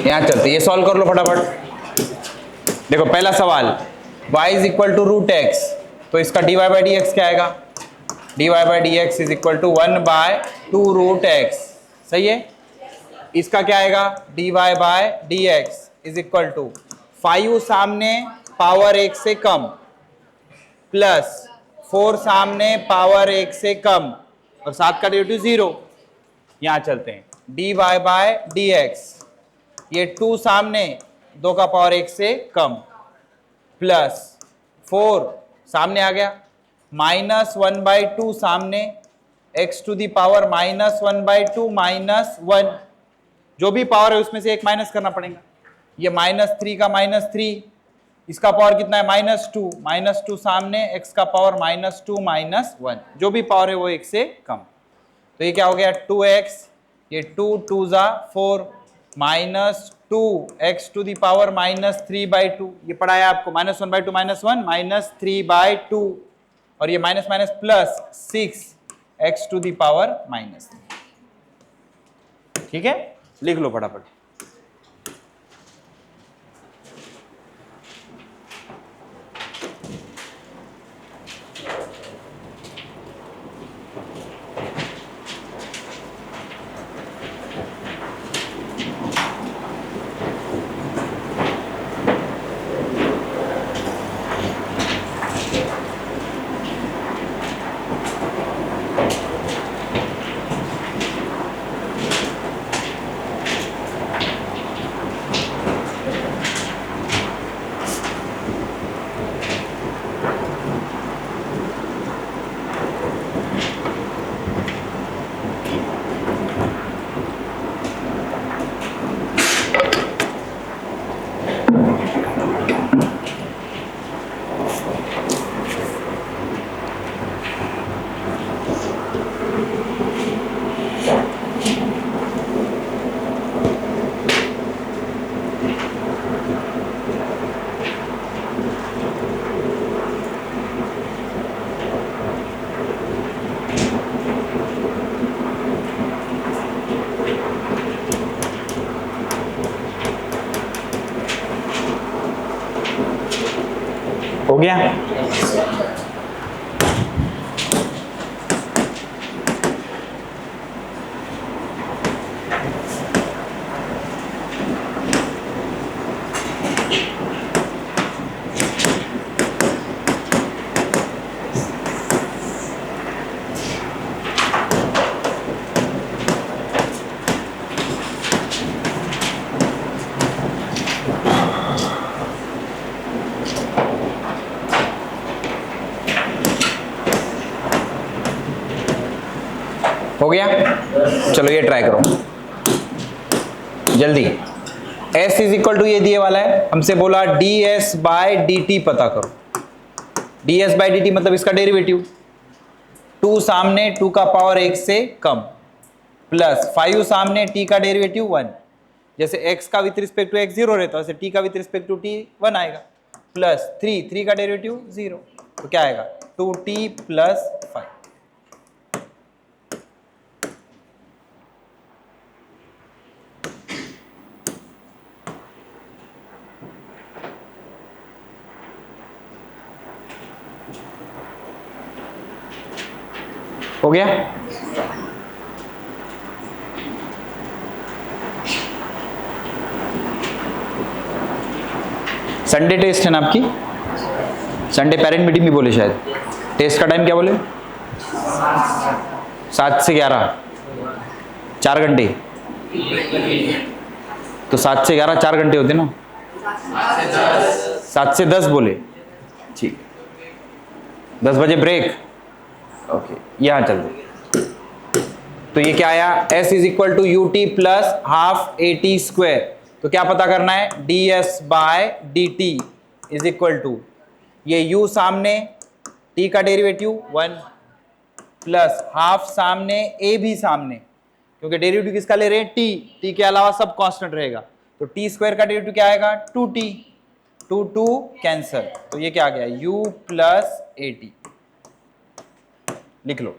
यहां चलते, ये सॉल्व कर लो फटाफट। देखो पहला सवाल, y is equal to root x, तो इसका dy बाई डी एक्स क्या आएगा? dy by D x is equal to 1/2 root x. सही है। इसका क्या आएगा? dy by D x is equal to 5 सामने पावर 1 से कम प्लस 4 सामने पावर 1 से कम और 7 का डेरिवेटिव 0। यहां चलते हैं, dy बाई डी एक्स, ये 2 सामने 2 का पावर 1 से कम प्लस 4 सामने आ गया -1/2 सामने x टू दी पावर -1/2 -1, जो भी पावर है उसमें से एक माइनस करना पड़ेगा। ये -3 का -3, इसका पावर कितना है? -2 सामने x का पावर -2 -1, जो भी पावर है वो 1 से कम। तो ये क्या हो गया? 2x, ये 2 जा 4 -2x टू दी पावर -3/2, ये पढ़ा है आपको, -1/2 -1 -3/2, और ये minus minus plus 6x to the power -3। ठीक है, लिख लो फटाफट। हो गया? हो गया? चलो ये ट्राई करो जल्दी। s इज इक्वल टू ये दिए वाला है, हमसे बोला ds बाय dt पता करो। ds बाय dt मतलब इसका डेरिवेटिव, 2 सामने 2 का पावर 1 से कम प्लस 5 सामने t का डेरिवेटिव 1, जैसे x का विथ रिस्पेक्ट टू x 0 रहता है वैसे t का विथ रिस्पेक्ट टू t 1 आएगा, प्लस 3 का डेरिवेटिव 0, तो क्या आएगा? 2t plus 5। हो गया? संडे टेस्ट है ना आपकी? संडे पेरेंट मीटिंग भी बोले शायद। टेस्ट का टाइम क्या बोले? 7 से 11, 4 घंटे। तो 7 से 11 4 घंटे होते ना। 7 से 10 बोले, ठीक। 10 बजे ब्रेक, ओके। यहां चल दो, तो ये क्या आया? s is equal to u t plus half a t square. तो क्या पता करना है? ds by d t is equal to, ये u सामने t का डेरिवेटिव 1 प्लस हाफ सामने a भी सामने, क्योंकि डेरिवेटिव किसका ले रहे हैं? t के अलावा सब कांस्टेंट रहेगा, तो t स्क्वायर का डेरिवेटिव क्या आएगा? 2t, 2 कैंसल, तो ये क्या आ गया? u plus A T. लिख लो।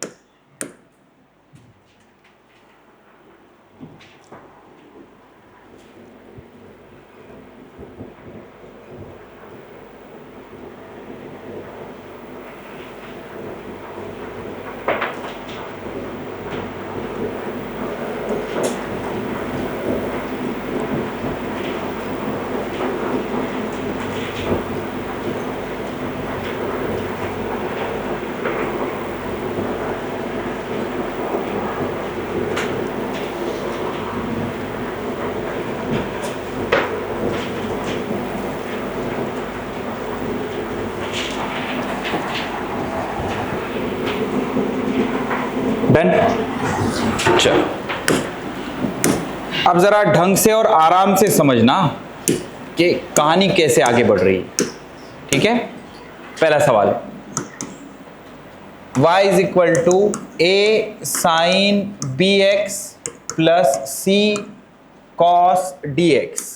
डन। चलो अब जरा ढंग से और आराम से समझना कि कहानी कैसे आगे बढ़ रही है। ठीक है, पहला सवाल, y is equal to a sine B x plus C cos D x.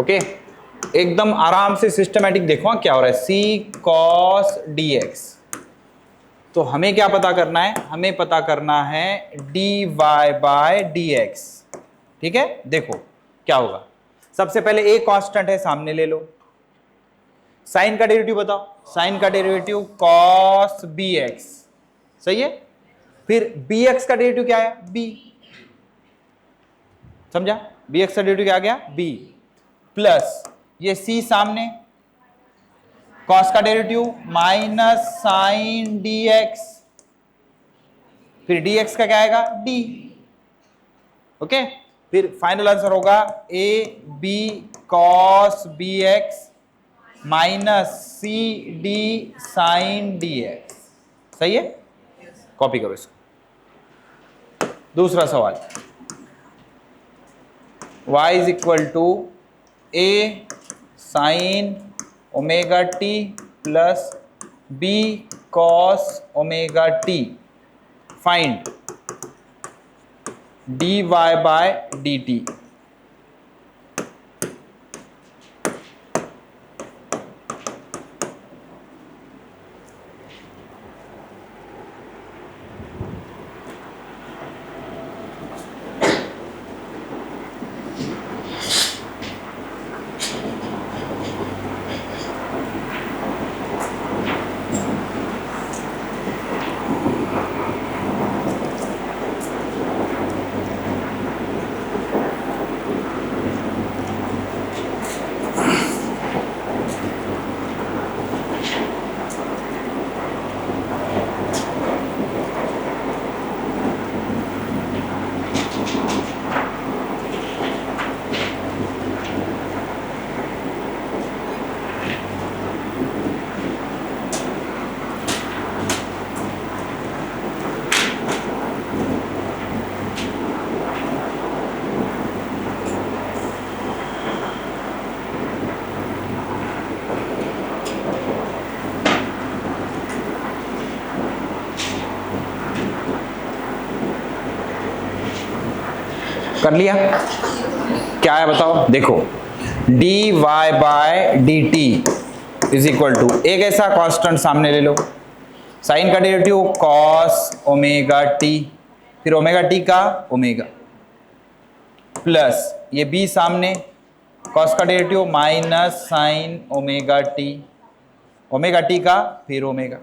Okay, एकदम आराम से सिस्टमैटिक देखो क्या हो रहा है, सी कॉस डी एक्स। तो हमें क्या पता करना है, हमें पता करना है D y by D x. ठीक है, देखो क्या होगा, सबसे पहले ए कांस्टेंट है, सामने ले लो। साइन का डेरिवेटिव बताओ, साइन का डेरिवेटिव कॉस बी एक्स, सही है। फिर बी एक्स का डेरिवेटिव क्या है, बी, समझा, बी एक्स का डेरिवेटिव क्या आ गया, बी, प्लस ये सी सामने, कॉस का derivative minus sine d x, फिर डी एक्स का क्या आएगा, डी। ओके, फिर फाइनल आंसर होगा a b cos b x minus c d sine d x. सही है, कॉपी करो इसको। दूसरा सवाल, y is equal to a sine omega t plus b cos omega t, find d y by d t. कर लिया, क्या है बताओ, देखो d y by d t is equal to, एक ऐसा कांस्टेंट सामने ले लो, साइन का डेरिवेटिव कॉस ओमेगा टी, फिर ओमेगा टी का ओमेगा, प्लस ये बी सामने, कॉस का derivative minus sine omega t का फिर ओमेगा,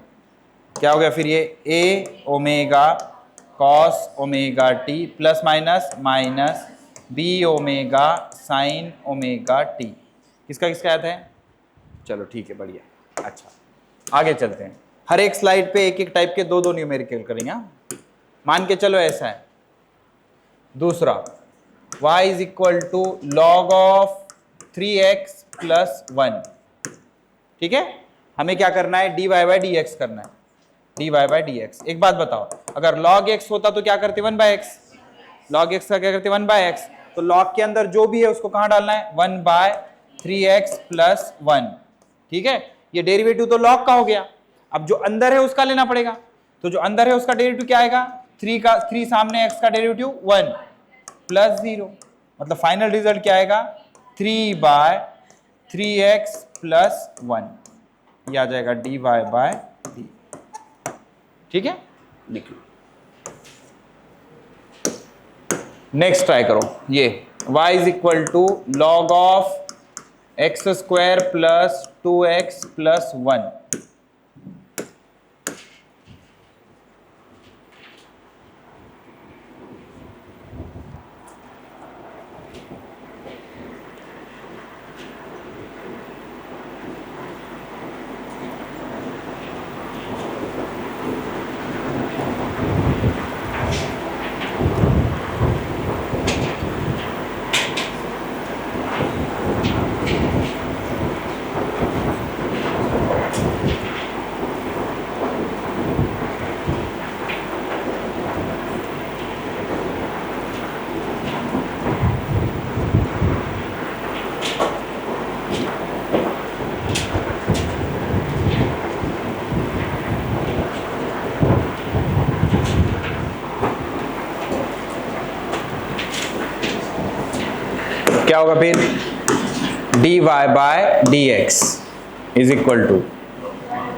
क्या हो गया फिर ये a omega cos omega t plus minus minus b omega sine omega t. किसका किसका याद है, चलो ठीक है, बढ़िया। अच्छा आगे चलते हैं, हर एक स्लाइड पे एक एक टाइप के दो न्यूमेरिकल करेंगे। मान के चलो ऐसा है, दूसरा y is equal to log of 3x plus 1। ठीक है, हमें क्या करना है, D Y by D X करना है, D Y by D X. एक बात बताओ, अगर log x होता तो क्या करते, 1 बाय एक्स, log x का क्या करते, 1 बाय एक्स, तो log के अंदर जो भी है उसको कहां डालना है, 1 बाय 3x प्लस 1। ठीक है, ये डेरिवेटिव तो log का हो गया, अब जो अंदर है उसका लेना पड़ेगा, तो जो अंदर है उसका डेरिवेटिव क्या आएगा, 3 सामने x का डेरिवेटिव 1 प्लस 0, मतलब फाइनल रिजल्ट क्या आएगा, 3 बाय 3x प्लस 1, ये आ जाएगा डी वाई बाय डी। ठीक है, लिख लो। नेक्स्ट ट्राई करो, ये y is equal to log of X square plus 2x plus 1। क्या होगा फिर, dy by D x is equal to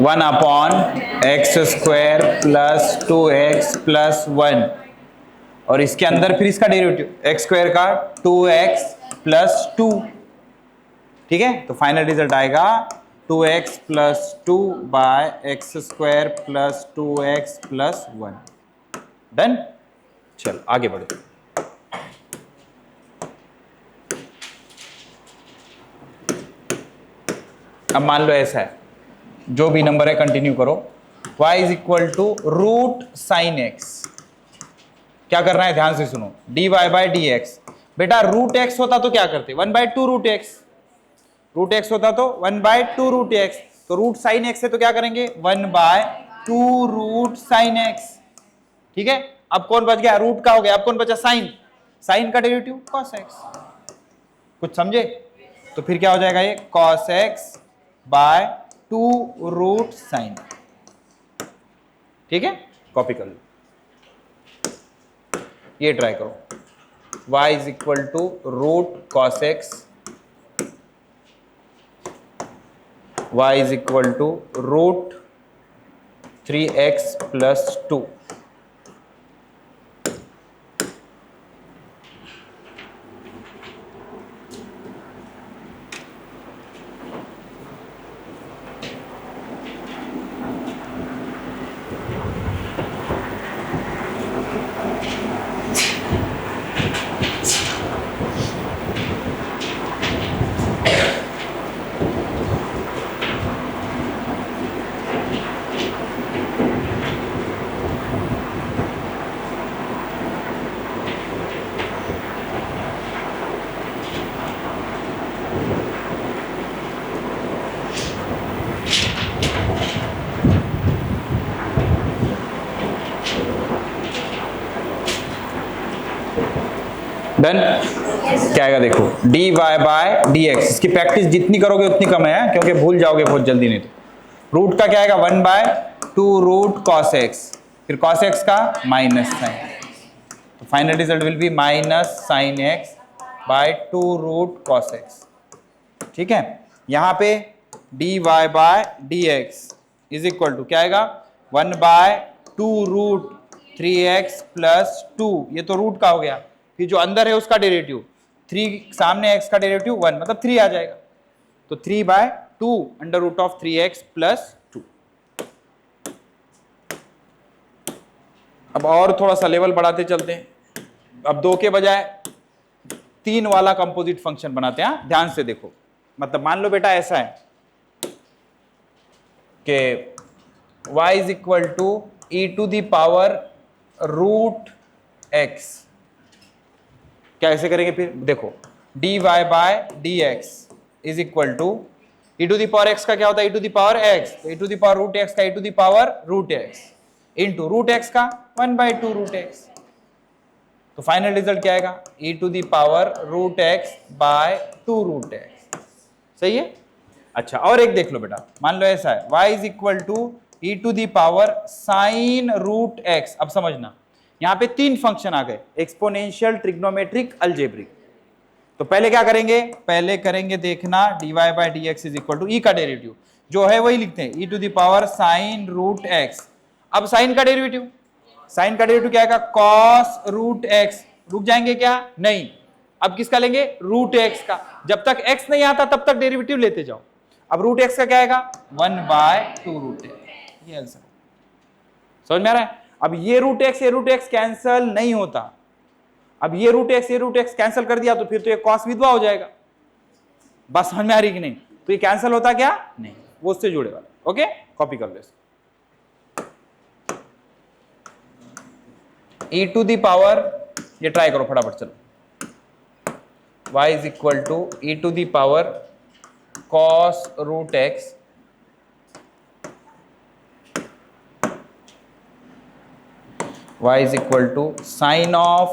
1 upon X square plus 2x plus 1, और इसके अंदर फिर इसका डेरिवेटिव एक्स स्क्वायर का 2x प्लस 2। ठीक है, तो फाइनल रिजल्ट आएगा 2x plus 2 by X square plus 2x plus 1। Done. चल आगे बढ़ो। अब मान लो ऐसा है, जो भी नंबर है कंटिन्यू करो। y is equal to root sine X. क्या करना है, ध्यान से सुनो। dy बाय डी एक्स, बेटा रूट एक्स होता तो क्या करते, 1/2 रूट एक्स। रूट एक्स होता तो 1/2 रूट एक्स, तो रूट साइन एक्स है तो क्या करेंगे, 1/2 रूट साइन एक्स। ठीक है, अब कौन बच गया, रूट का हो गया, अब कौन बचा, साइन। साइन का डेरिवेटिव कॉस एक्स। कुछ समझे, तो फिर क्या हो जाएगा ये, cos X by 2 root sine. ठीक है, कॉपी कर लो, ये ट्राई करो। y is equal to root cos X, y is equal to root 3x plus 2। Done. क्या आएगा देखो, dy बाय dx, इसकी प्रैक्टिस जितनी करोगे उतनी कम है, क्योंकि भूल जाओगे बहुत जल्दी। नहीं तो रूट का क्या आएगा, 1/2 रूट कॉस एक्स, फिर कॉस एक्स का माइनस साइन, तो final result will be minus sine X by 2 root cos X. ठीक है, यहां पे dy by dx is equal to क्या आएगा, 1/2 रूट 3x प्लस 2, ये तो रूट का हो गया, फिर जो अंदर है उसका डेरिवेटिव 3, सामने x का डेरिवेटिव 1, मतलब 3 आ जाएगा, तो 3/2 under root of 3x plus 2। अब और थोड़ा सा लेवल बढ़ाते चलते हैं, अब 2 के बजाय 3 वाला कंपोजिट फंक्शन बनाते हैं। ध्यान से देखो, मतलब मान लो बेटा ऐसा है कि y is equal to e to the power root x। कैसे करेंगे फिर, देखो dy by dx is equal to e to the power x का क्या होता है, e to the power x, तो e to the power root x का e to the power root x into root x का 1/2 root x, तो final result क्या आएगा, e to the power root x bye 2 root x। सही है। अच्छा, और एक देख लो बेटा, मान लो ऐसा है, y is equal to e to the power sine root x। अब समझना, यहां पे 3 फंक्शन आ गए, एक्सपोनेंशियल, ट्रिग्नोमेट्रिक, अलजेब्रिक। तो पहले क्या करेंगे, पहले करेंगे देखना dy by dx is equal to e का डेरिवेटिव जो है वही लिखते हैं, e to the power sine root x। अब साइन का डेरिवेटिव, साइन का डेरिवेटिव क्या आएगा, कॉस रूट x। रुक जाएंगे क्या, नहीं, अब किसका लेंगे, रूट x का। जब तक x नहीं आता तब तक डेरिवेटिव लेते जाओ। अब रूट x का क्या आएगा, 1/2 रूट x। ये आंसर समझ में आ रहा है। अब ये रूट एक्स कैंसल नहीं होता, अब ये रूट एक्स कैंसल कर दिया तो फिर तो ये कॉस विधवा हो जाएगा। बस समझ में आ रही कि नहीं, तो ये कैंसल होता क्या, नहीं, वो उससे जुड़े वाला। ओके, कॉपी कर लो इसको। e टू द पावर, ये ट्राई करो फटाफट, चलो, y is equal to e to the power cos root X y is equal to sine of